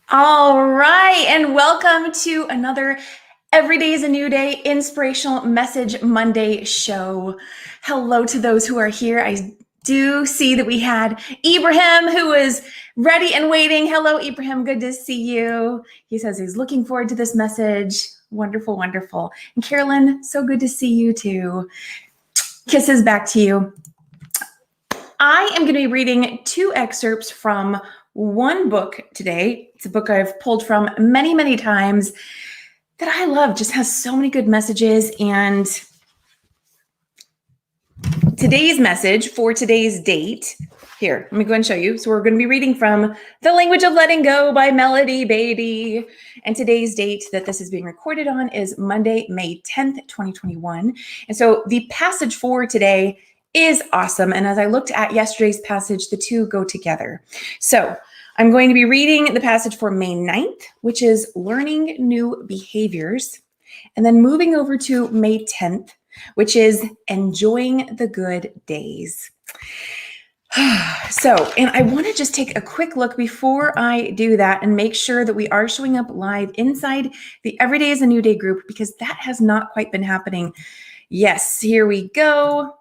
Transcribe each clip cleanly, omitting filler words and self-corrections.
All right, and welcome to another Every Day is a New Day Inspirational Message Monday show. Hello to those who are here. I do see that we had Ibrahim who is ready and waiting. Hello, Ibrahim. Good to see you. He says he's looking forward to this message. Wonderful, wonderful. And Carolyn, so good to see you too. Kisses back to you. I am going to be reading two excerpts from one book today. It's a book I've pulled from many, many times that I love, just has so many good messages. And today's message for today's date, here, let me go and show you. So we're going to be reading from The Language of Letting Go by Beattie. And today's date that this is being recorded on is Monday, May 10th, 2021. And so the passage for today is awesome. And as I looked at yesterday's passage, the two go together. So I'm going to be reading the passage for May 9th, which is learning new behaviors, and then moving over to May 10th, which is enjoying the good days. And I want to just take a quick look before I do that and make sure that we are showing up live inside the Every Day is a New Day group, because that has not quite been happening. Yes, here we go.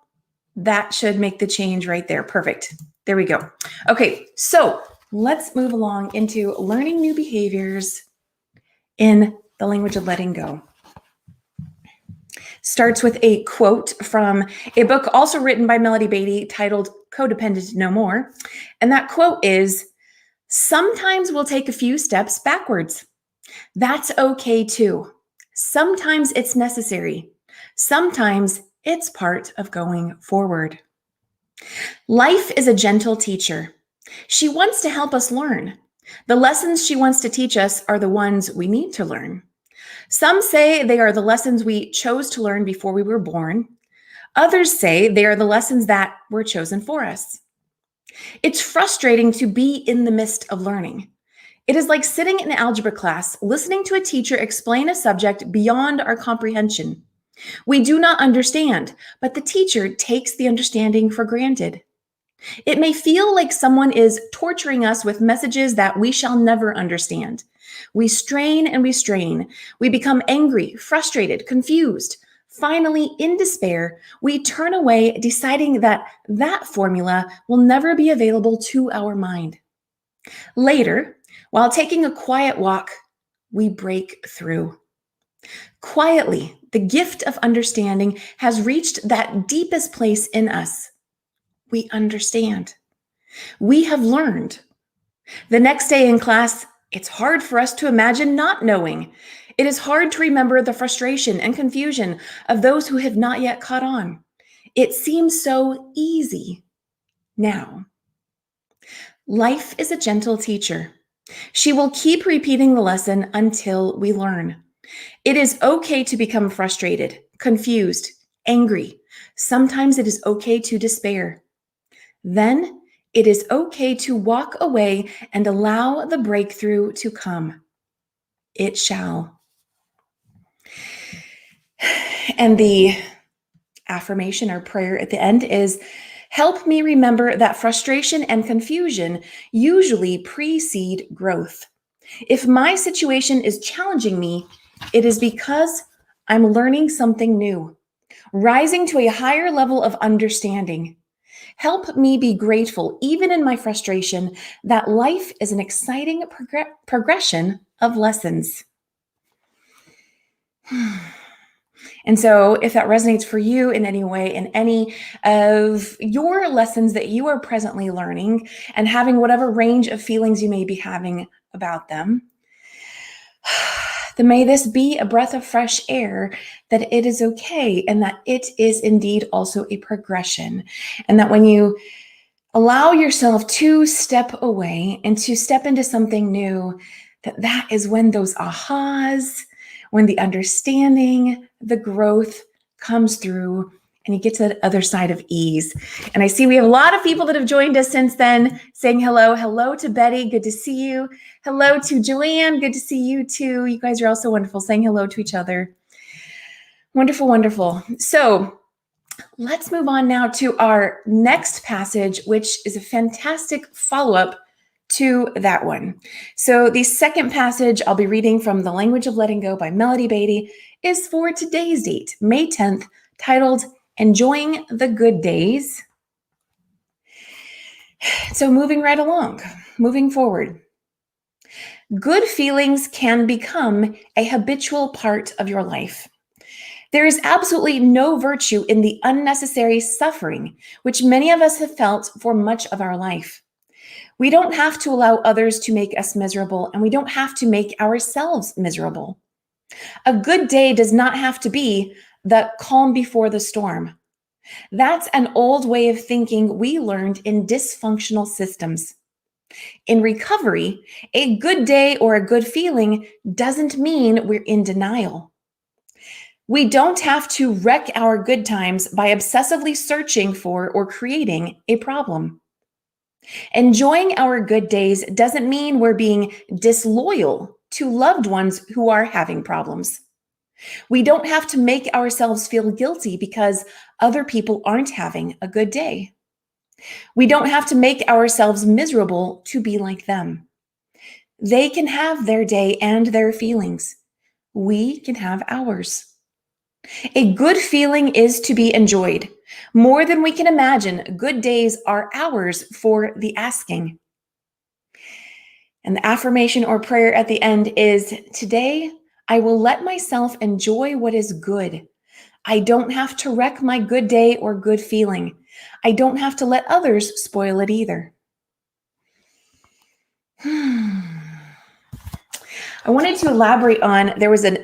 That should make the change right there. Perfect. There we go. Okay, so let's move along into learning new behaviors in the language of letting go. Starts with a quote from a book also written by Beattie titled Codependent No More. And that quote is, "Sometimes we'll take a few steps backwards. That's okay too. Sometimes it's necessary. Sometimes it's part of going forward. Life is a gentle teacher. She wants to help us learn. The lessons she wants to teach us are the ones we need to learn. Some say they are the lessons we chose to learn before we were born. Others say they are the lessons that were chosen for us. It's frustrating to be in the midst of learning. It is like sitting in algebra class, listening to a teacher explain a subject beyond our comprehension. We do not understand, but the teacher takes the understanding for granted. It may feel like someone is torturing us with messages that we shall never understand. We strain and we strain. We become angry, frustrated, confused. Finally, in despair, we turn away, deciding that that formula will never be available to our mind. Later, while taking a quiet walk, we break through. Quietly, the gift of understanding has reached that deepest place in us. We understand. We have learned. The next day in class, it's hard for us to imagine not knowing. It is hard to remember the frustration and confusion of those who have not yet caught on. It seems so easy now. Life is a gentle teacher. She will keep repeating the lesson until we learn. It is okay to become frustrated, confused, angry. Sometimes it is okay to despair. Then it is okay to walk away and allow the breakthrough to come. It shall. And the affirmation or prayer at the end is, help me remember that frustration and confusion usually precede growth. If my situation is challenging me, it is because I'm learning something new, rising to a higher level of understanding. Help me be grateful, even in my frustration, that life is an exciting progression of lessons. And so if that resonates for you in any way, in any of your lessons that you are presently learning and having whatever range of feelings you may be having about them, then may this be a breath of fresh air, that it is okay, and that it is indeed also a progression. And that when you allow yourself to step away and to step into something new, that is when those ahas, when the understanding, the growth comes through, and you get to the other side of ease. And I see we have a lot of people that have joined us since then saying hello. Hello to Betty. Good to see you. Hello to Joanne. Good to see you too. You guys are also wonderful, saying hello to each other. Wonderful, wonderful. So let's move on now to our next passage, which is a fantastic follow-up to that one. So the second passage I'll be reading from The Language of Letting Go by Melody Beattie is for today's date, May 10th, titled Enjoying the Good Days. So moving right along, moving forward. Good feelings can become a habitual part of your life. There is absolutely no virtue in the unnecessary suffering, which many of us have felt for much of our life. We don't have to allow others to make us miserable, and we don't have to make ourselves miserable. A good day does not have to be the calm before the storm. That's an old way of thinking we learned in dysfunctional systems. In recovery, a good day or a good feeling doesn't mean we're in denial. We don't have to wreck our good times by obsessively searching for or creating a problem. Enjoying our good days doesn't mean we're being disloyal to loved ones who are having problems. We don't have to make ourselves feel guilty because other people aren't having a good day. We don't have to make ourselves miserable to be like them. They can have their day and their feelings. We can have ours. A good feeling is to be enjoyed. More than we can imagine, good days are ours for the asking. And the affirmation or prayer at the end is, today, I will let myself enjoy what is good. I don't have to wreck my good day or good feeling. I don't have to let others spoil it either. I wanted to elaborate on, there was a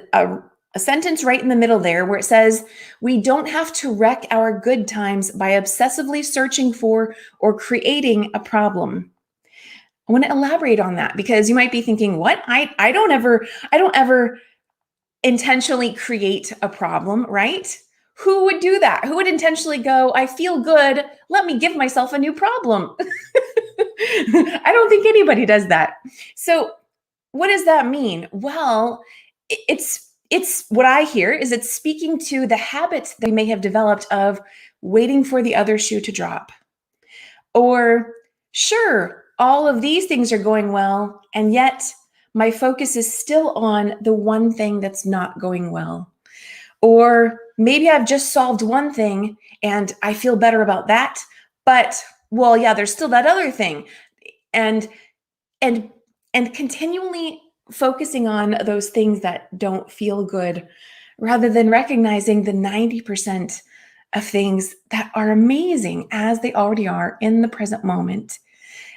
sentence right in the middle there where it says, we don't have to wreck our good times by obsessively searching for or creating a problem. I want to elaborate on that because you might be thinking, what? I don't ever intentionally create a problem, right? Who would do that? Who would intentionally go, I feel good, let me give myself a new problem? I don't think anybody does that. So what does that mean? Well, it's what I hear is it's speaking to the habits that we may have developed of waiting for the other shoe to drop. Or, sure, all of these things are going well, and yet my focus is still on the one thing that's not going well. Or maybe I've just solved one thing and I feel better about that, but well, yeah, there's still that other thing. And continually focusing on those things that don't feel good rather than recognizing the 90% of things that are amazing as they already are in the present moment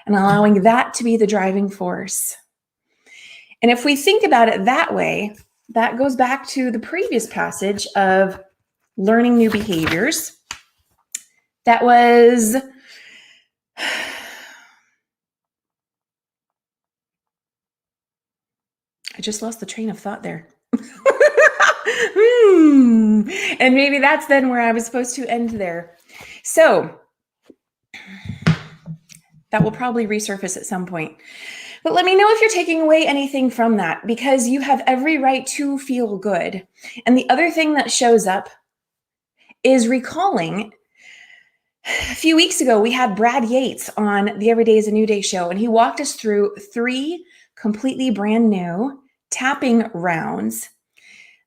and allowing that to be the driving force. And if we think about it that way, that goes back to the previous passage of learning new behaviors. That was I just lost the train of thought there. And maybe that's then where I was supposed to end there. So that will probably resurface at some point. But let me know if you're taking away anything from that, because you have every right to feel good. And the other thing that shows up is recalling a few weeks ago, we had Brad Yates on the Every Day is a New Day show, and he walked us through 3 completely brand new tapping rounds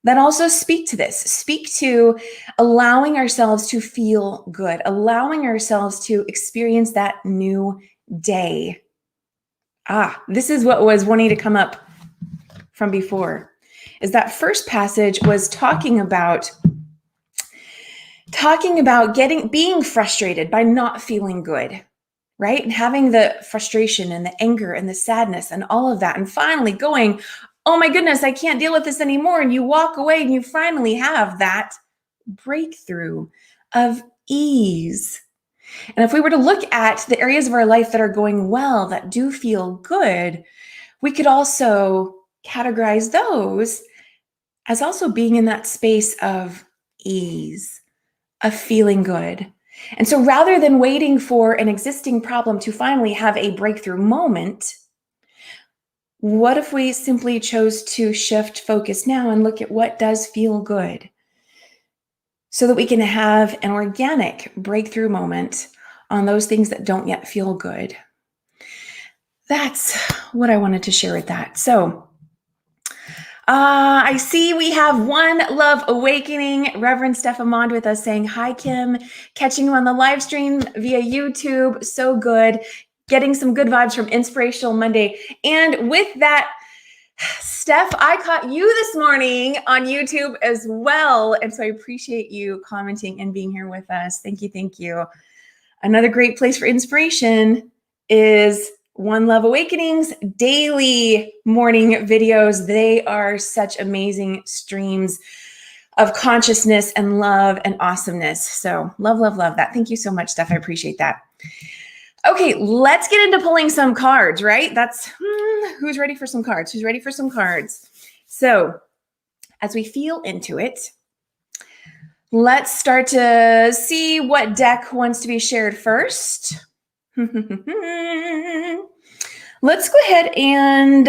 that also speak to this, speak to allowing ourselves to feel good, allowing ourselves to experience that new day. This is what was wanting to come up from before, is that first passage was talking about being frustrated by not feeling good, right? And having the frustration and the anger and the sadness and all of that. And finally going, oh my goodness, I can't deal with this anymore. And you walk away and you finally have that breakthrough of ease. And if we were to look at the areas of our life that are going well, that do feel good, we could also categorize those as also being in that space of ease, of feeling good. And so rather than waiting for an existing problem to finally have a breakthrough moment, what if we simply chose to shift focus now and look at what does feel good so that we can have an organic breakthrough moment on those things that don't yet feel good? that's what I wanted to share with that. So I see we have One Love Awakening, Reverend Steph Amond with us saying, hi, Kim, catching you on the live stream via YouTube. So good. Getting some good vibes from Inspirational Monday. And with that, Steph, I caught you this morning on YouTube as well. And so I appreciate you commenting and being here with us. Thank you. Thank you. Another great place for inspiration is One Love Awakening's daily morning videos. They are such amazing streams of consciousness and love and awesomeness. So love, love, love that. Thank you so much, Steph. I appreciate that. Okay, let's get into pulling some cards, right? That's who's ready for some cards? Who's ready for some cards? So as we feel into it, let's start to see what deck wants to be shared first. Let's go ahead and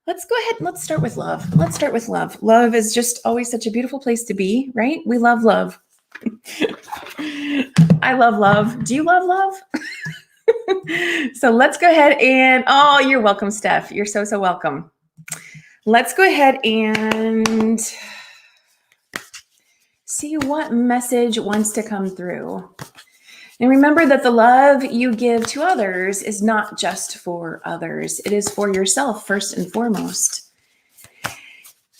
let's start with love. Let's start with love. Love is just always such a beautiful place to be, right? We love love. I love love. Do you love love? So let's go ahead and, oh, you're welcome, Steph. You're so, so welcome. Let's go ahead and see what message wants to come through. And remember that the love you give to others is not just for others. It is for yourself first and foremost.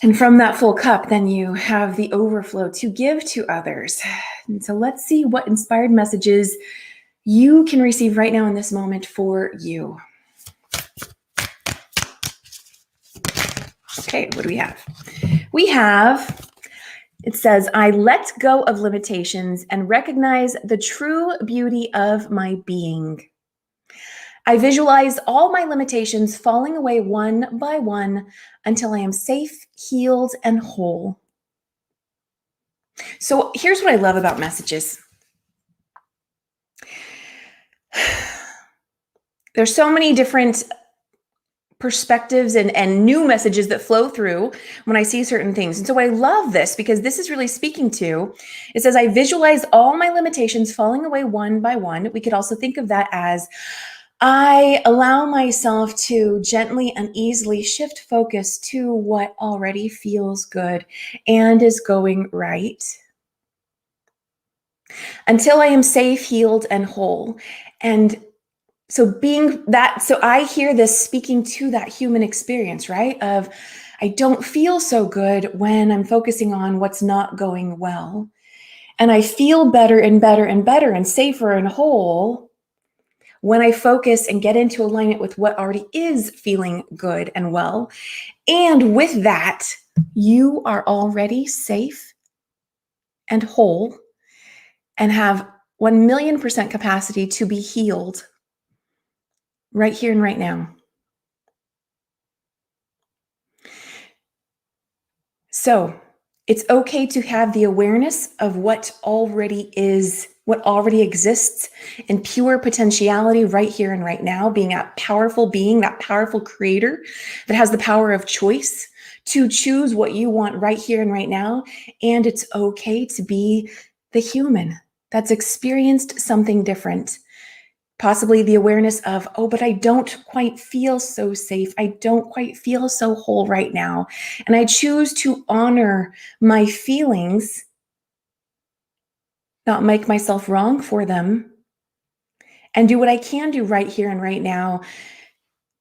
And from that full cup, then you have the overflow to give to others. And so let's see what inspired messages you can receive right now in this moment for you. Okay, what do we have? We have, it says, I let go of limitations and recognize the true beauty of my being. I visualize all my limitations falling away one by one until I am safe, healed, and whole. So here's what I love about messages. There's so many different perspectives and new messages that flow through when I see certain things. And so I love this because this is really speaking to, it says, I visualize all my limitations falling away one by one. We could also think of that as I allow myself to gently and easily shift focus to what already feels good and is going right until I am safe, healed, and whole. And so I hear this speaking to that human experience, right? Of I don't feel so good when I'm focusing on what's not going well. And I feel better and better and better and safer and whole when I focus and get into alignment with what already is feeling good and well. And with that, you are already safe and whole and have 1,000,000% capacity to be healed right here and right now. So it's okay to have the awareness of what already is, what already exists in pure potentiality right here and right now, being that powerful being, that powerful creator that has the power of choice to choose what you want right here and right now. And it's okay to be the human that's experienced something different. Possibly the awareness of, oh, but I don't quite feel so safe. I don't quite feel so whole right now. And I choose to honor my feelings, not make myself wrong for them, and do what I can do right here and right now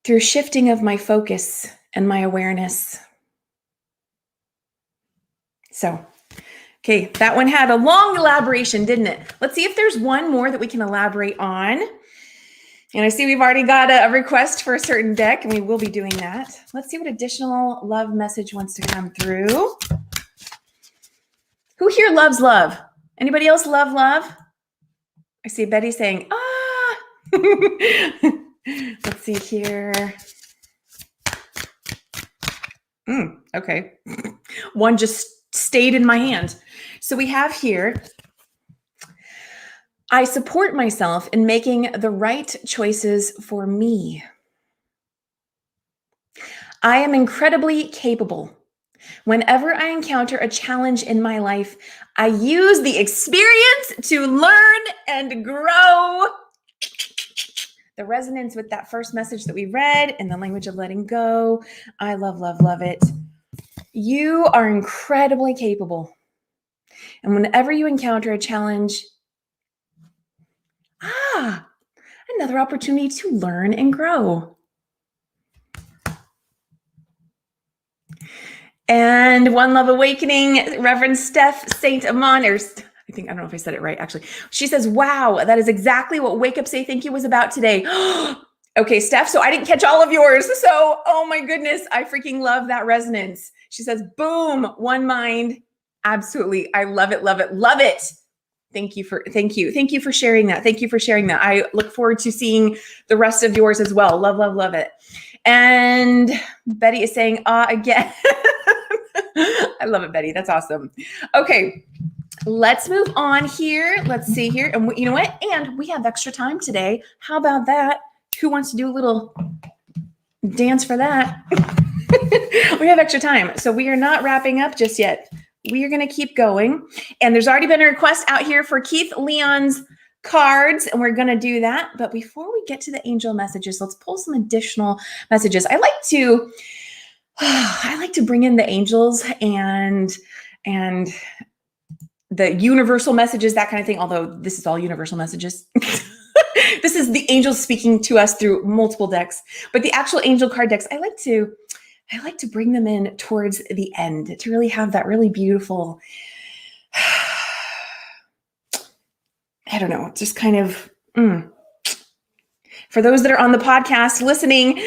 through shifting of my focus and my awareness. So, okay, that one had a long elaboration, didn't it? Let's see if there's one more that we can elaborate on. And I see we've already got a request for a certain deck, and we will be doing that. Let's see what additional love message wants to come through. Who here loves love? Anybody else love love? I see Betty saying, ah. Let's see here. Okay. One just stayed in my hand. So we have here, I support myself in making the right choices for me. I am incredibly capable. Whenever I encounter a challenge in my life, I use the experience to learn and grow. the resonance with that first message that we read and the language of letting go. I love, love, love it. You are incredibly capable. And whenever you encounter a challenge, another opportunity to learn and grow. And One Love Awakening, Reverend Steph Saint Amon, I don't know if I said it right, actually. She says, wow, that is exactly what Wake Up Say Thank You was about today. Okay, Steph, so I didn't catch all of yours. So, oh my goodness, I freaking love that resonance. She says, boom, one mind. Absolutely. I love it, love it, love it. Thank you for sharing that. Thank you for sharing that. I look forward to seeing the rest of yours as well. Love, love, love it. And Betty is saying, again. I love it, Betty. That's awesome. Okay, let's move on here. Let's see here. And you know what? And we have extra time today. How about that? Who wants to do a little dance for that? We have extra time. So we are not wrapping up just yet. We are going to keep going. And there's already been a request out here for Keith Leon's cards, and we're going to do that. But before we get to the angel messages, let's pull some additional messages. I like to bring in the angels and the universal messages, that kind of thing, although this is all universal messages. This is the angels speaking to us through multiple decks. But the actual angel card decks, I like to bring them in towards the end to really have that really beautiful, I don't know, just kind of, For those that are on the podcast listening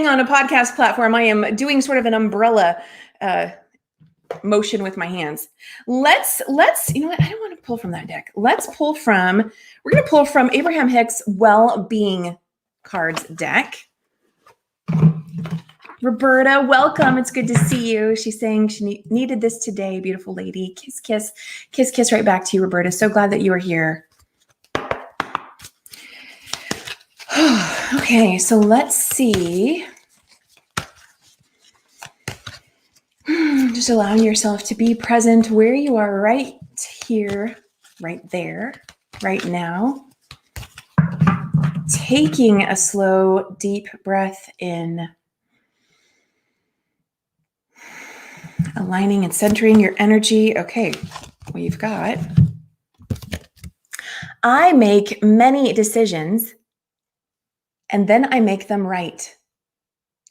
on a podcast platform, I am doing sort of an umbrella motion with my hands. Let's, you know what? I don't want to pull from that deck. We're going to pull from Abraham Hicks' Well-Being Cards deck. Roberta, welcome. It's good to see you. She's saying she needed this today. Beautiful lady. Kiss, kiss, kiss, kiss right back to you, Roberta. So glad that you are here. Okay, so let's see. Just allowing yourself to be present where you are right here, right there, right now. Taking a slow, deep breath in. Aligning and centering your energy. Okay, we've got, I make many decisions and then I make them right.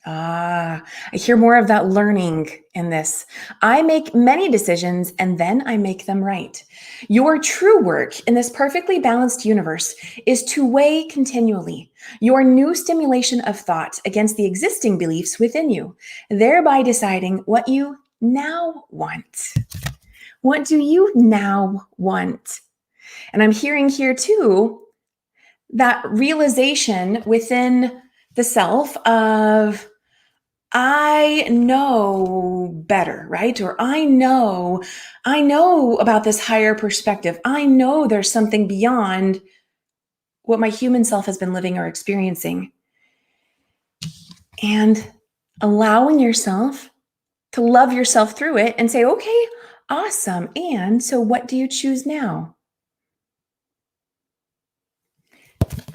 I hear more of that learning in this. I make many decisions and then I make them right. Your true work in this perfectly balanced universe is to weigh continually your new stimulation of thought against the existing beliefs within you, thereby deciding what you now want. What do you now want? And I'm hearing here too, that realization within the self of, I know better, right? Or I know about this higher perspective. I know there's something beyond what my human self has been living or experiencing. And allowing yourself to love yourself through it and say, okay, awesome. And so what do you choose now?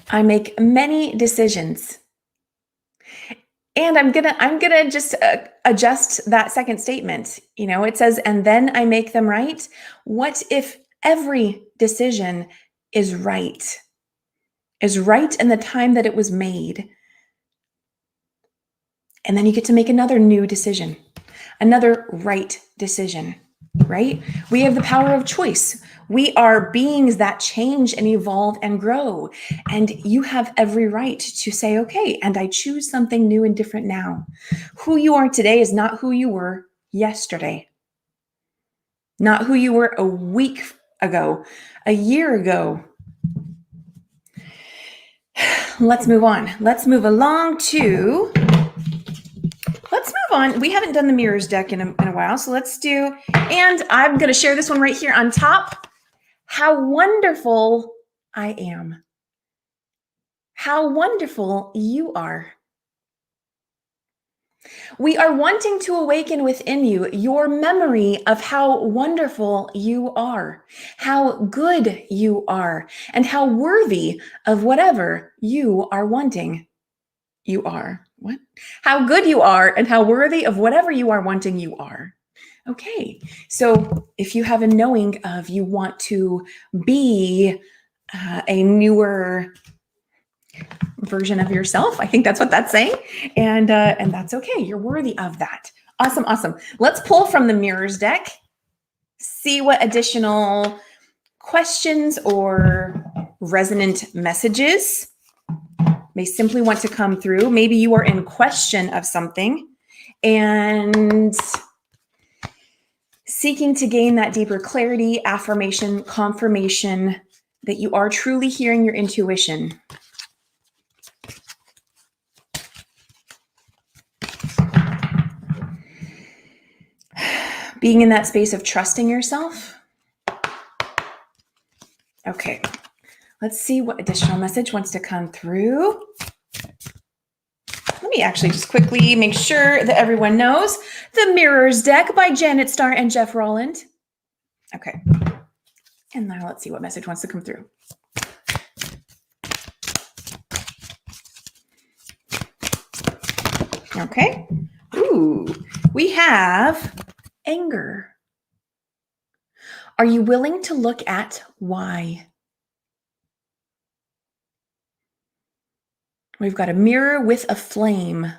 I make many decisions. And I'm gonna just adjust that second statement. It says, and then I make them right. What if every decision is right in the time that it was made? And then you get to make another new decision, another right decision, right? We have the power of choice. We are beings that change and evolve and grow. And you have every right to say, okay, and I choose something new and different now. Who you are today is not who you were yesterday. Not who you were a week ago, a year ago. Let's move on. Let's move along to... Let's move on. We haven't done the mirrors deck in a while, so let's do, and I'm going to share this one right here on top. How wonderful I am. How wonderful you are. We are wanting to awaken within you your memory of how wonderful you are, how good you are, and how worthy of whatever you are wanting. You are. What? How good you are and how worthy of whatever you are wanting you are. Okay. So if you have a knowing of you want to be a newer version of yourself, I think that's what that's saying. And that's okay. You're worthy of that. Awesome. Awesome. Let's pull from the mirrors deck, see what additional questions or resonant messages may simply want to come through. Maybe you are in question of something and seeking to gain that deeper clarity, affirmation, confirmation that you are truly hearing your intuition. Being in that space of trusting yourself. Okay, let's see what additional message wants to come through. Let me actually just quickly make sure that everyone knows the Mirrors deck by Janet Starr and Jeff Rolland. Okay, and now let's see what message wants to come through. Okay, ooh, we have anger. Are you willing to look at why? We've got a mirror with a flame.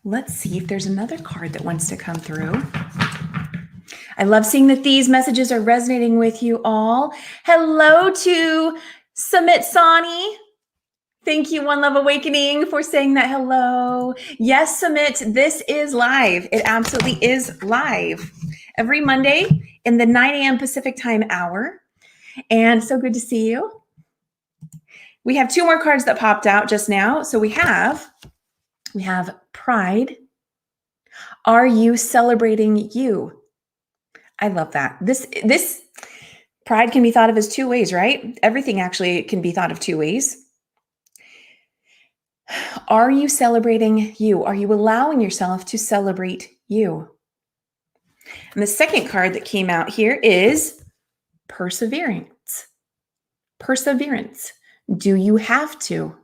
Let's see if there's another card that wants to come through. I love seeing that these messages are resonating with you all. Hello to Sumit Sani. Thank you, One Love Awakening, for saying that hello. Yes, Sumit, this is live. It absolutely is live. Every Monday in the 9 a.m. Pacific time hour. And so good to see you. We have two more cards that popped out just now. So we have pride. Are you celebrating you? I love that. This pride can be thought of as two ways, right? Everything actually can be thought of two ways. Are you celebrating you? Are you allowing yourself to celebrate you? And the second card that came out here is perseverance. Perseverance. Do you have to?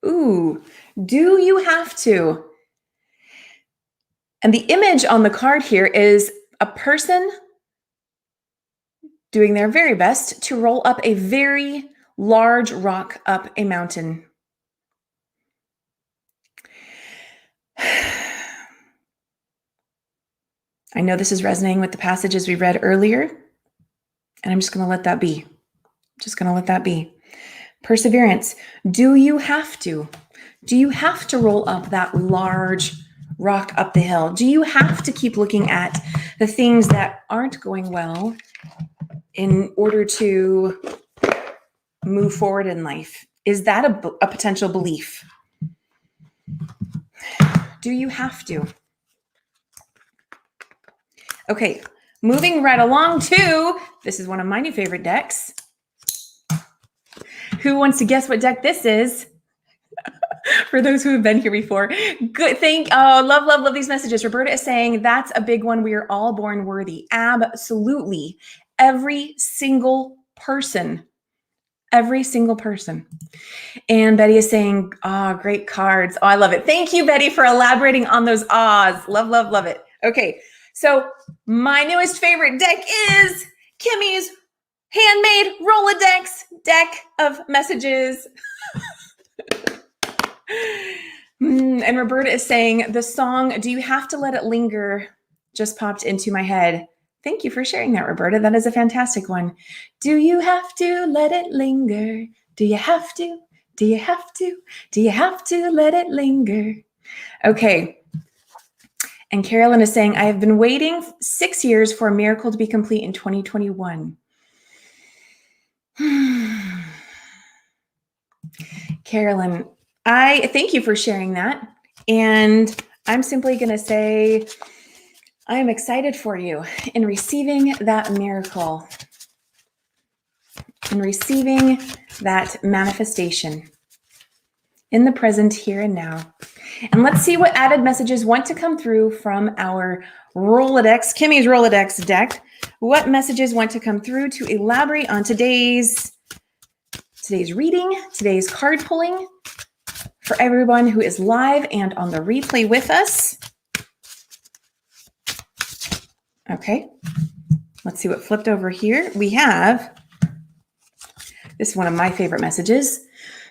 Ooh, do you have to? And the image on the card here is a person doing their very best to roll up a very large rock up a mountain. I know this is resonating with the passages we read earlier, and I'm just going to let that be. Just going to let that be. Perseverance. Do you have to? Do you have to roll up that large rock up the hill? Do you have to keep looking at the things that aren't going well in order to move forward in life? Is that a potential belief? Do you have to? Okay, moving right along to, this is one of my new favorite decks. Who wants to guess what deck this is? For those who have been here before. Good. Love these messages. Roberta is saying that's a big one. We are all born worthy. Absolutely. Every single person. Every single person. And Betty is saying, great cards. Oh, I love it. Thank you, Betty, for elaborating on those ahs. Love it. Okay. So my newest favorite deck is Kimmy's handmade Rolodex deck of messages. And Roberta is saying the song, Do You Have to Let It Linger, just popped into my head. Thank you for sharing that, Roberta. That is a fantastic one. Do you have to let it linger? Do you have to? Do you have to? Do you have to let it linger? Okay. And Carolyn is saying, I have been waiting 6 years for a miracle to be complete in 2021. Carolyn, I thank you for sharing that. And I'm simply going to say, I am excited for you in receiving that miracle, in receiving that manifestation in the present here and now. And let's see what added messages want to come through from our Rolodex, Kimmy's Rolodex deck. What messages want to come through to elaborate on today's reading, today's card pulling for everyone who is live and on the replay with us. Okay, let's see what flipped over here. We have, this is one of my favorite messages.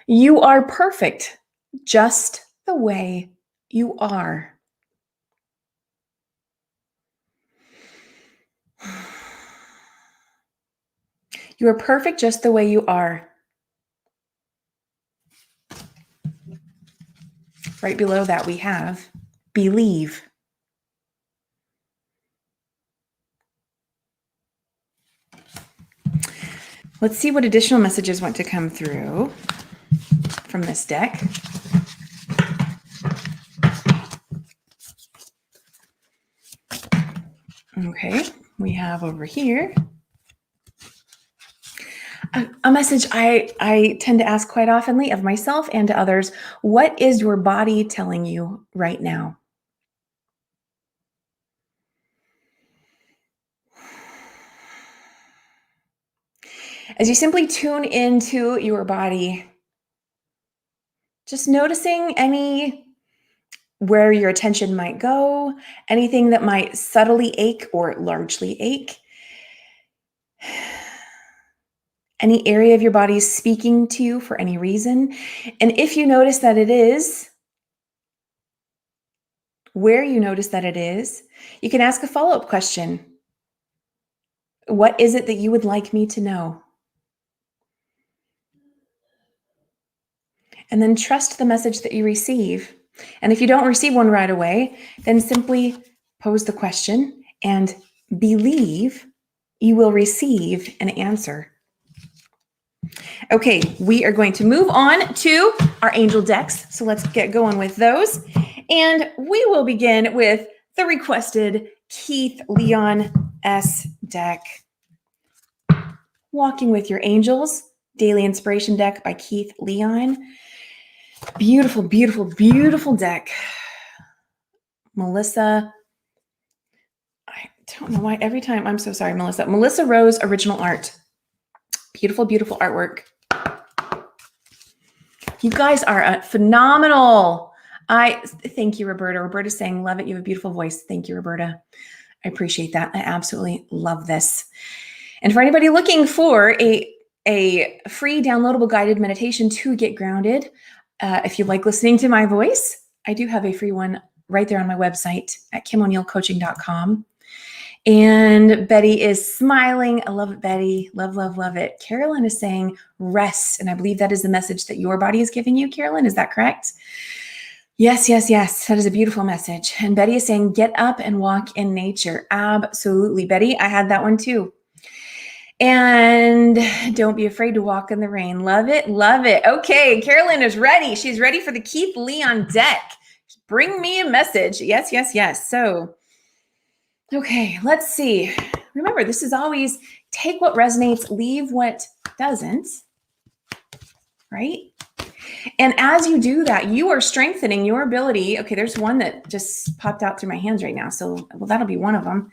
You are perfect just the way you are. You are perfect just the way you are. Right below that we have believe. Let's see what additional messages want to come through from this deck. Okay, we have over here a message I tend to ask quite oftenly of myself and to others. What is your body telling you right now? As you simply tune into your body, just noticing where your attention might go, anything that might subtly ache or largely ache, any area of your body is speaking to you for any reason. And if you notice that it is, where you notice that it is, you can ask a follow-up question. What is it that you would like me to know? And then trust the message that you receive. And if you don't receive one right away, then simply pose the question and believe you will receive an answer. Okay, we are going to move on to our angel decks. So let's get going with those. And we will begin with the requested Keith Leon S deck. Walking with Your Angels, Daily Inspiration deck by Keith Leon. Beautiful, beautiful, beautiful deck. Melissa, I don't know why every time, I'm so sorry, Melissa. Melissa Rose, original art. Beautiful, beautiful artwork. You guys are phenomenal. Thank you, Roberta. Roberta's saying, love it. You have a beautiful voice. Thank you, Roberta. I appreciate that. I absolutely love this. And for anybody looking for a free downloadable guided meditation to get grounded, if you like listening to my voice, I do have a free one right there on my website at KimO'NeillCoaching.com. And Betty is smiling. I love it, Betty. Love, love, love it. Carolyn is saying rest. And I believe that is the message that your body is giving you, Carolyn. Is that correct? Yes, yes, yes. That is a beautiful message. And Betty is saying get up and walk in nature. Absolutely, Betty. I had that one too. And don't be afraid to walk in the rain. Love it. Love it. Okay. Carolyn is ready. She's ready for the Keith Leon deck. Bring me a message. Yes, yes, yes. So, okay, let's see. Remember, this is always take what resonates, leave what doesn't, right? And as you do that, you are strengthening your ability. Okay, there's one that just popped out through my hands right now. So, well, that'll be one of them.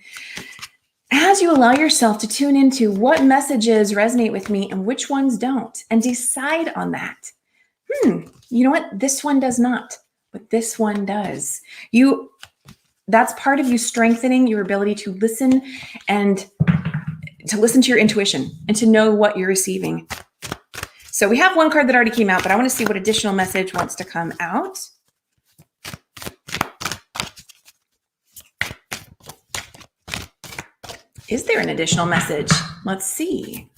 As you allow yourself to tune into what messages resonate with me and which ones don't, and decide on that. You know what? This one does not, but this one does. That's part of you strengthening your ability to listen and to listen to your intuition and to know what you're receiving. So we have one card that already came out, but I want to see what additional message wants to come out. Is there an additional message? Let's see.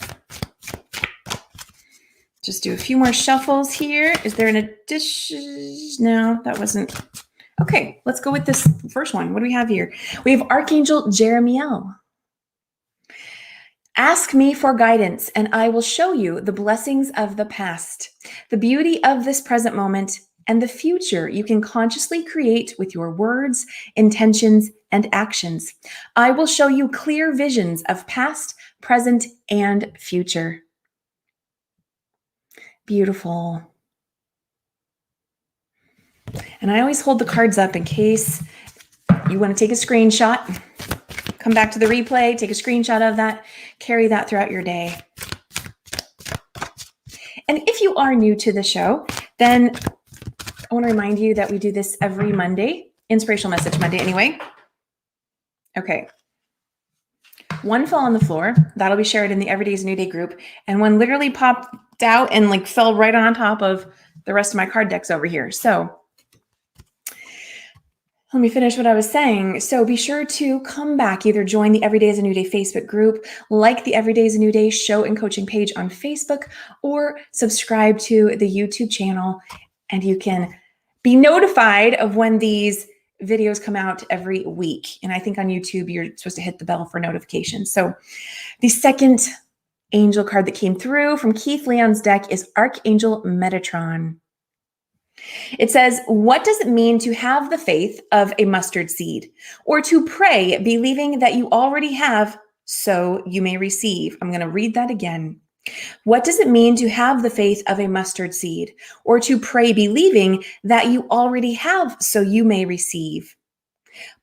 Just do a few more shuffles here. Is there an addition? No, that wasn't. Okay, let's go with this first one. What do we have here? We have Archangel Jeremiel. Ask me for guidance, and I will show you the blessings of the past, the beauty of this present moment, and the future you can consciously create with your words, intentions, and actions. I will show you clear visions of past, present, and future. Beautiful. And And I always hold the cards up in case you want to take a screenshot, come back to the replay, take a screenshot of that, carry that throughout your day. And if you are new to the show, then I want to remind you that we do this every Monday, Inspirational Message Monday anyway. Okay. One fell on the floor. That'll be shared in the Everyday's New Day group. And one literally popped out and like fell right on top of the rest of my card decks over here. So let me finish what I was saying. So be sure to come back, either join the Every Day is a New Day Facebook group, like the Every Day is a New Day show and coaching page on Facebook, or subscribe to the YouTube channel, and you can be notified of when these videos come out every week. And I think on YouTube, you're supposed to hit the bell for notifications. So the second angel card that came through from Keith Leon's deck is Archangel Metatron. It says, what does it mean to have the faith of a mustard seed, or to pray believing that you already have so you may receive? I'm going to read that again. What does it mean to have the faith of a mustard seed, or to pray believing that you already have so you may receive?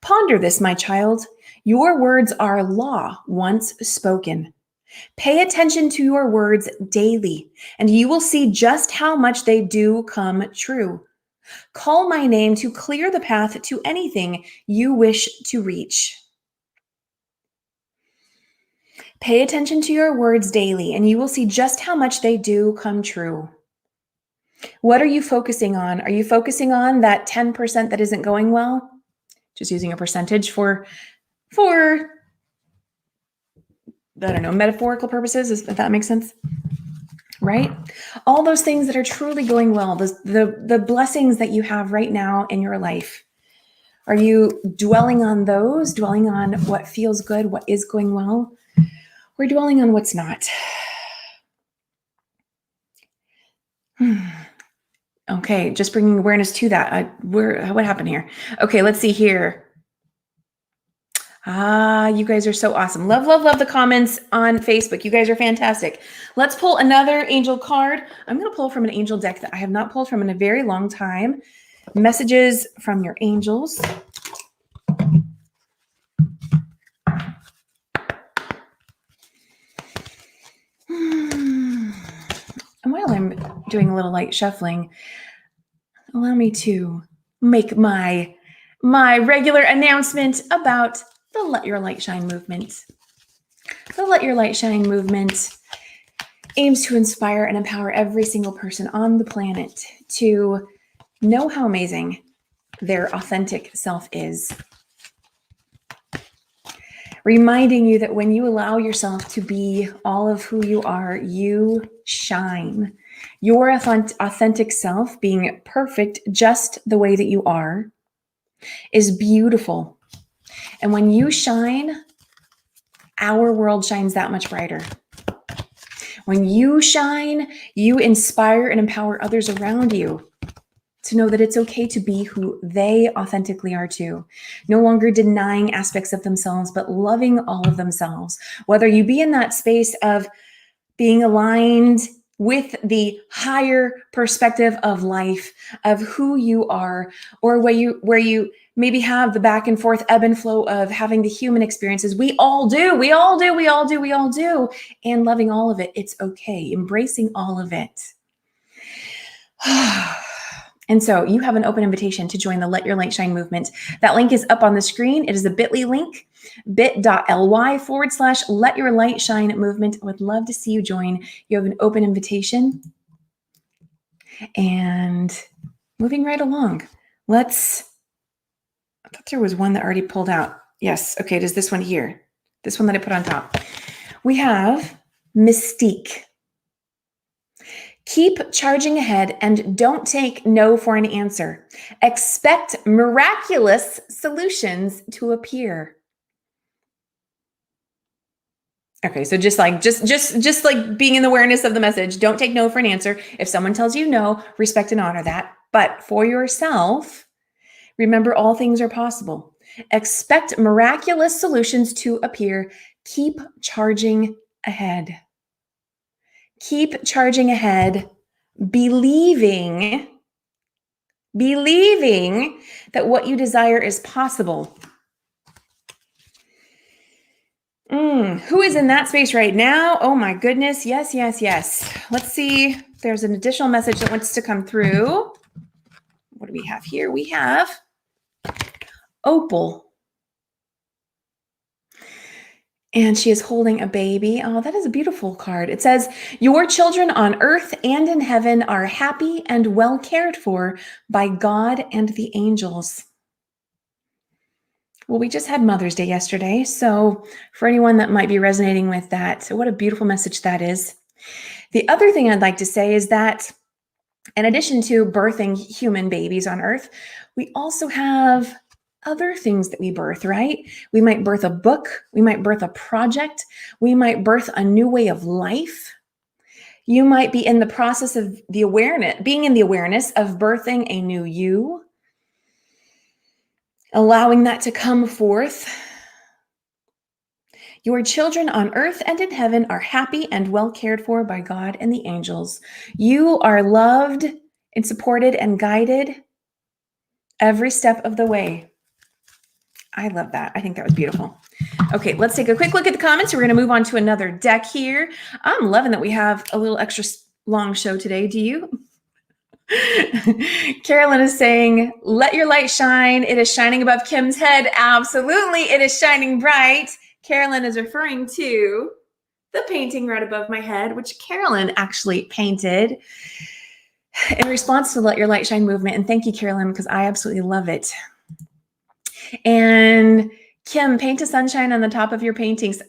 Ponder this, my child. Your words are law once spoken. Pay attention to your words daily, and you will see just how much they do come true. Call my name to clear the path to anything you wish to reach. Pay attention to your words daily, and you will see just how much they do come true. What are you focusing on? Are you focusing on that 10% that isn't going well? Just using a percentage for I don't know, metaphorical purposes, if that makes sense, right? All those things that are truly going well, the blessings that you have right now in your life. Are you dwelling on those, dwelling on what feels good, what is going well, or dwelling on what's not? Okay, just bringing awareness to that. What happened here? Okay, let's see here. You guys are so awesome. Love, love, love the comments on Facebook. You guys are fantastic. Let's pull another angel card. I'm going to pull from an angel deck that I have not pulled from in a very long time. Messages from your angels. And while I'm doing a little light shuffling, allow me to make my regular announcement about the Let Your Light Shine movement. The Let Your Light Shine movement aims to inspire and empower every single person on the planet to know how amazing their authentic self is. Reminding you that when you allow yourself to be all of who you are, you shine. Your authentic self, being perfect just the way that you are, is beautiful. And when you shine, our world shines that much brighter. When you shine, you inspire and empower others around you to know that it's okay to be who they authentically are too. No longer denying aspects of themselves, but loving all of themselves. Whether you be in that space of being aligned with the higher perspective of life, of who you are, or where you maybe have the back and forth ebb and flow of having the human experiences. We all do, and loving all of it. It's okay. Embracing all of it. And so you have an open invitation to join the Let Your Light Shine movement. That link is up on the screen. It is a bit.ly link, bit.ly/Let Your Light Shine movement. I would love to see you join. You have an open invitation. And moving right along, I thought there was one that already pulled out. Yes, okay, it is this one here. This one that I put on top. We have Mystique. Keep charging ahead and don't take no for an answer. Expect miraculous solutions to appear. Okay, so just like being in the awareness of the message, don't take no for an answer. If someone tells you no, respect and honor that. But for yourself, remember all things are possible. Expect miraculous solutions to appear. Keep charging ahead. Keep charging ahead, believing Believing that what you desire is possible. Who is in that space right now? Oh my goodness. Yes, yes, yes. Let's see if there's an additional message that wants to come through. What do we have here? We have Opal. And she is holding a baby. Oh, that is a beautiful card. It says, your children on earth and in heaven are happy and well cared for by God and the angels. Well, we just had Mother's Day yesterday. So for anyone that might be resonating with that, what a beautiful message that is. The other thing I'd like to say is that in addition to birthing human babies on earth, we also have other things that we birth, right? We might birth a book. We might birth a project. We might birth a new way of life. You might be in the process of being in the awareness of birthing a new you, allowing that to come forth. Your children on earth and in heaven are happy and well cared for by God and the angels. You are loved and supported and guided every step of the way. I love that. I think that was beautiful. Okay, let's take a quick look at the comments. We're going to move on to another deck here. I'm loving that we have a little extra long show today. Do you? Carolyn is saying, let your light shine. It is shining above Kim's head. Absolutely. It is shining bright. Carolyn is referring to the painting right above my head, which Carolyn actually painted in response to the Let Your Light Shine movement. And thank you, Carolyn, because I absolutely love it. And Kim, paint a sunshine on the top of your paintings.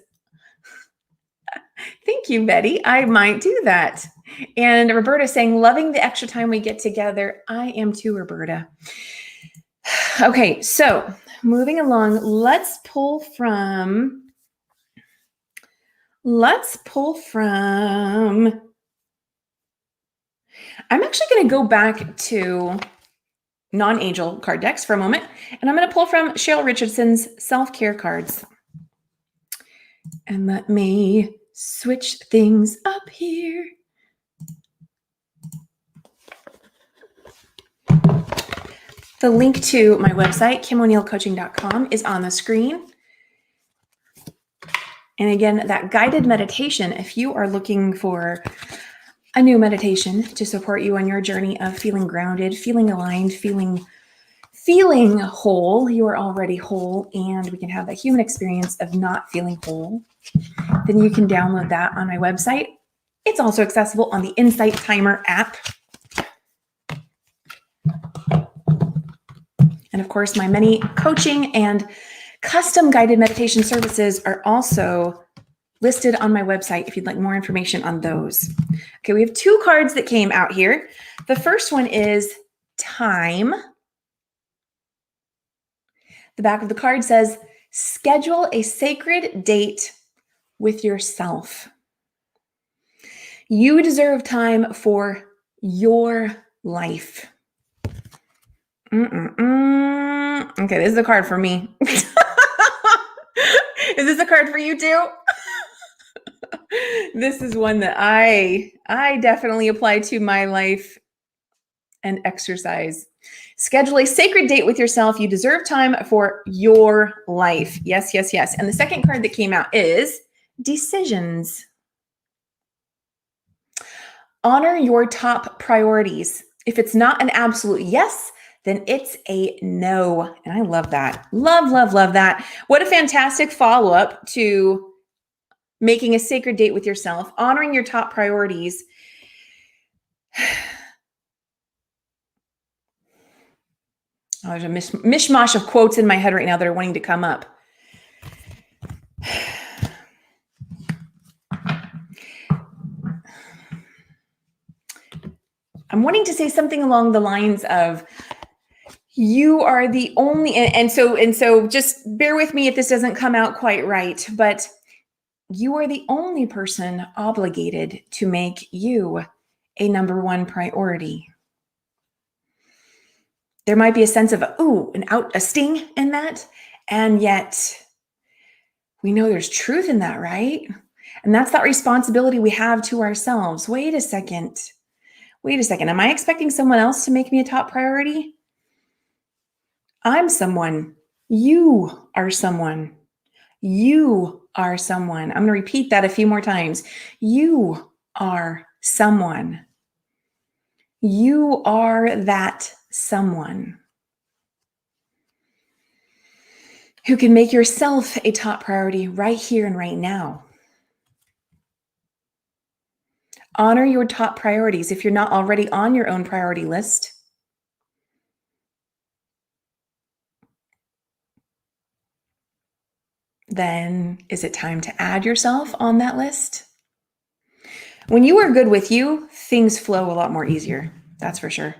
Thank you, Betty. I might do that. And Roberta saying, loving the extra time we get together. I am too, Roberta. Okay, so moving along, let's pull from, I'm actually going to go back to non-angel card decks for a moment, and I'm going to pull from Cheryl Richardson's self-care cards. And let me switch things up here. The link to my website, KimO'NeillCoaching.com, is on the screen. And again, that guided meditation, if you are looking for a new meditation to support you on your journey of feeling grounded, feeling aligned, feeling whole, you are already whole, and we can have that human experience of not feeling whole, then you can download that on my website. It's also accessible on the Insight Timer app. And of course, my many coaching and custom guided meditation services are also listed on my website if you'd like more information on those. Okay, we have two cards that came out here. The first one is time. The back of the card says, schedule a sacred date with yourself. You deserve time for your life. Okay, this is a card for me. Is this a card for you too? This is one that I definitely apply to my life and exercise. Schedule a sacred date with yourself. You deserve time for your life. Yes, yes, yes. And the second card that came out is decisions. Honor your top priorities. If it's not an absolute yes, then it's a no. And I love that. Love, love, love that. What a fantastic follow-up to making a sacred date with yourself, honoring your top priorities. Oh, there's a mishmash of quotes in my head right now that are wanting to come up. I'm wanting to say something along the lines of, you are the only, and so just bear with me if this doesn't come out quite right, but you are the only person obligated to make you a number one priority. There might be a sense of, a sting in that. And yet we know there's truth in that, right? And that's that responsibility we have to ourselves. Wait a second. Am I expecting someone else to make me a top priority? I'm someone. You are someone. You are someone. I'm going to repeat that a few more times. You are someone. You are that someone who can make yourself a top priority right here and right now. Honor your top priorities if you're not already on your own priority list. Then is it time to add yourself on that list? When you are good with you, things flow a lot more easier. That's for sure.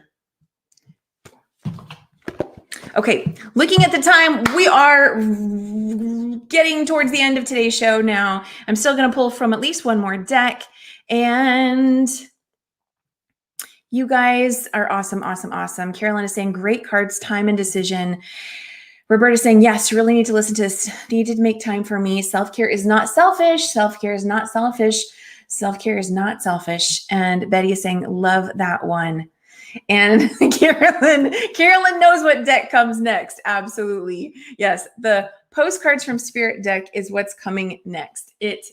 Okay, looking at the time, we are getting towards the end of today's show now. I'm still going to pull from at least one more deck. And you guys are awesome, awesome, awesome. Carolyn is saying, great cards, time and decision. Roberta's saying, yes, really need to listen to this. Need to make time for me. Self-care is not selfish. Self-care is not selfish. Self-care is not selfish. And Betty is saying, love that one. And Carolyn knows what deck comes next. Absolutely. Yes. The postcards from Spirit deck is what's coming next. It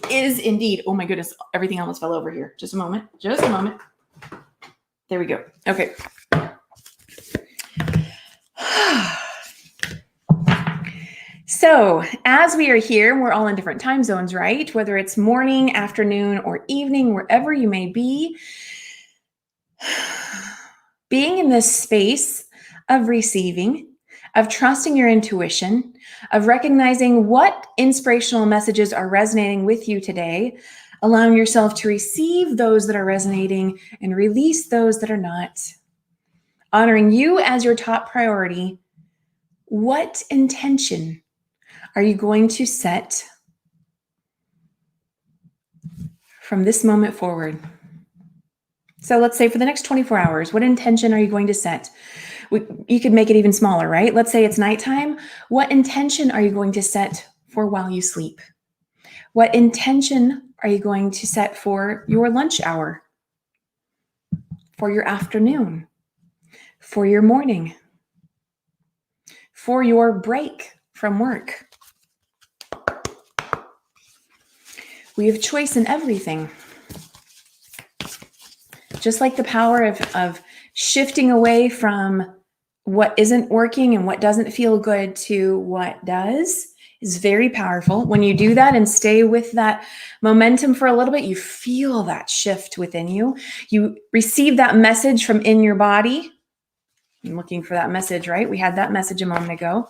is indeed. Oh my goodness. Everything almost fell over here. Just a moment. Just a moment. There we go. Okay. So as we are here, we're all in different time zones, right? Whether it's morning, afternoon, or evening, wherever you may be, being in this space of receiving, of trusting your intuition, of recognizing what inspirational messages are resonating with you today, allowing yourself to receive those that are resonating and release those that are not. Honoring you as your top priority. What intention are you going to set from this moment forward? So let's say for the next 24 hours, what intention are you going to set? You could make it even smaller, right? Let's say it's nighttime. What intention are you going to set for while you sleep? What intention are you going to set for your lunch hour? For your afternoon? For your morning? For your break from work? We have choice in everything. Just like the power of shifting away from what isn't working and what doesn't feel good to what does is very powerful. When you do that and stay with that momentum for a little bit, you feel that shift within you. You receive that message from in your body. I'm looking for that message, right? We had that message a moment ago.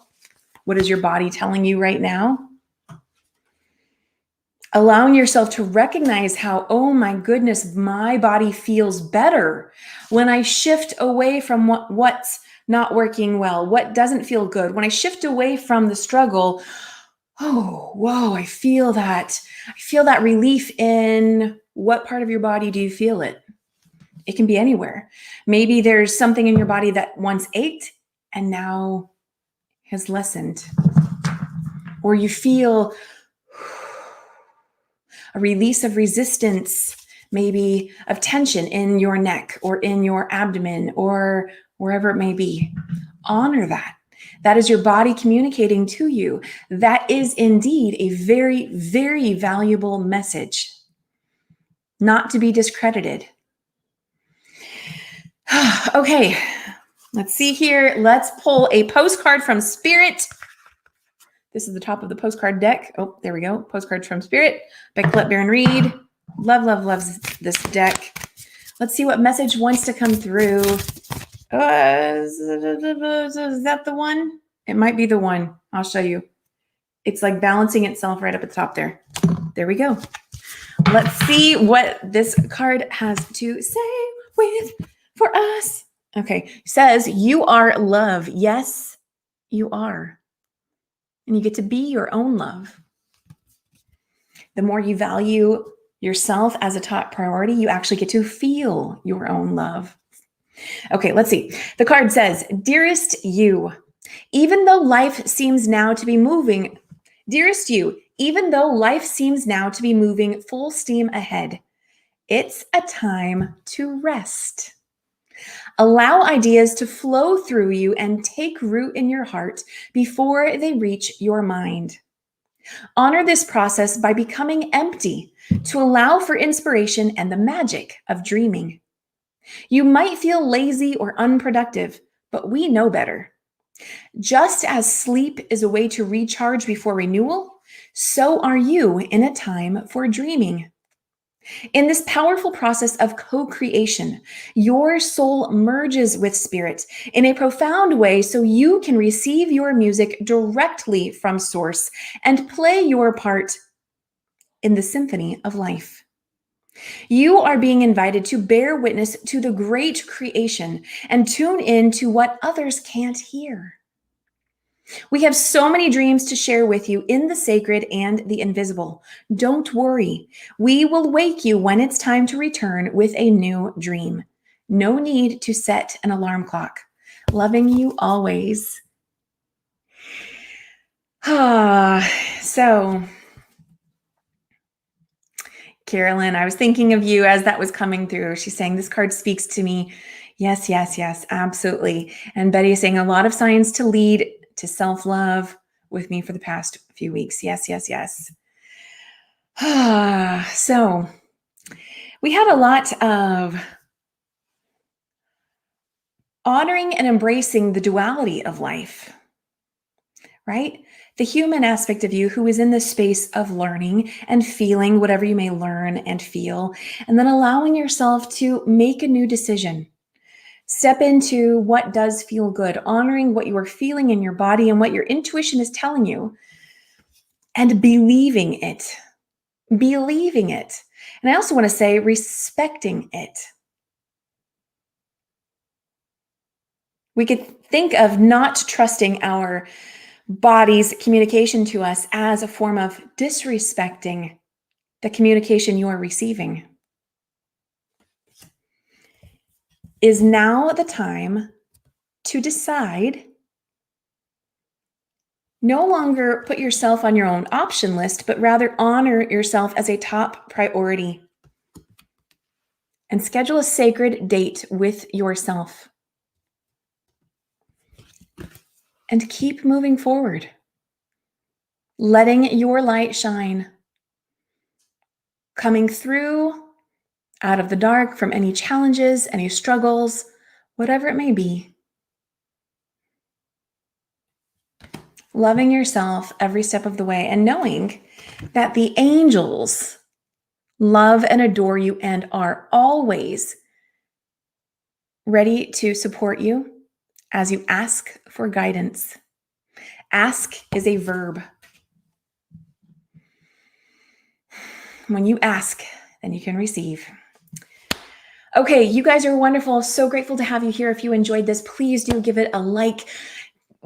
What is your body telling you right now? Allowing yourself to recognize how, oh my goodness, my body feels better when I shift away from what's not working well, what doesn't feel good. When I shift away from the struggle, oh, whoa, I feel that. I feel that relief in what part of your body do you feel it? It can be anywhere. Maybe there's something in your body that once ached and now has lessened. Or you feel a release of resistance, maybe of tension in your neck or in your abdomen or wherever it may be. Honor that. That is your body communicating to you. That is indeed a very, very valuable message, not to be discredited. Okay, let's see here. Let's pull a postcard from Spirit. This is the top of the postcard deck. Oh, there we go. Postcards from Spirit by Colette Baron Reed. Loves this deck. Let's see what message wants to come through. Is that the one? It might be the one. I'll show you. It's like balancing itself right up at the top there. There we go. Let's see what this card has to say for us. Okay. It says, you are love. Yes, you are. And you get to be your own love. The more you value yourself as a top priority, you actually get to feel your own love. Okay, let's see. The card says, dearest you, even though life seems now to be moving, dearest you, even though life seems now to be moving full steam ahead, it's a time to rest. Allow ideas to flow through you and take root in your heart before they reach your mind. Honor this process by becoming empty to allow for inspiration and the magic of dreaming. You might feel lazy or unproductive, but we know better. Just as sleep is a way to recharge before renewal, so are you in a time for dreaming. In this powerful process of co creation, your soul merges with spirit in a profound way so you can receive your music directly from source and play your part in the symphony of life. You are being invited to bear witness to the great creation and tune in to what others can't hear. We have so many dreams to share with you in the sacred and the invisible. Don't worry. We will wake you when it's time to return with a new dream. No need to set an alarm clock. Loving you always. So, Carolyn, I was thinking of you as that was coming through. She's saying, this card speaks to me. Yes, yes, yes, absolutely. And Betty is saying a lot of signs to lead to self-love with me for the past few weeks. Yes, yes, yes. So we had a lot of honoring and embracing the duality of life, right? The human aspect of you who is in the space of learning and feeling whatever you may learn and feel, and then allowing yourself to make a new decision. Step into what does feel good, honoring what you are feeling in your body and what your intuition is telling you, and believing it. Believing it. And I also want to say respecting it. We could think of not trusting our body's communication to us as a form of disrespecting the communication you are receiving. Is now the time to decide? No longer put yourself on your own option list, but rather honor yourself as a top priority. And schedule a sacred date with yourself. And keep moving forward. Letting your light shine. Coming through out of the dark from any challenges, any struggles, whatever it may be. Loving yourself every step of the way and knowing that the angels love and adore you and are always ready to support you as you ask for guidance. Ask is a verb. When you ask, then you can receive. Okay, you guys are wonderful. So grateful to have you here. If you enjoyed this, please do give it a like.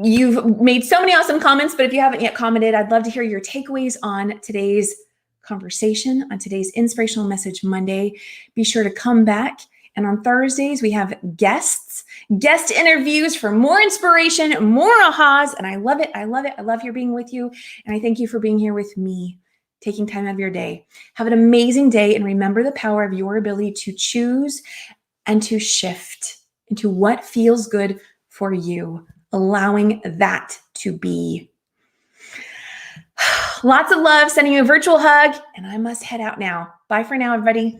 You've made so many awesome comments, but if you haven't yet commented, I'd love to hear your takeaways on today's conversation, on today's Inspirational Message Monday. Be sure to come back. And on Thursdays, we have guest interviews for more inspiration, more ahas. And I love it. I love it. I love here being with you. And I thank you for being here with me, taking time out of your day. Have an amazing day. And remember the power of your ability to choose and to shift into what feels good for you. Allowing that to be. Lots of love, sending you a virtual hug, and I must head out now. Bye for now, everybody.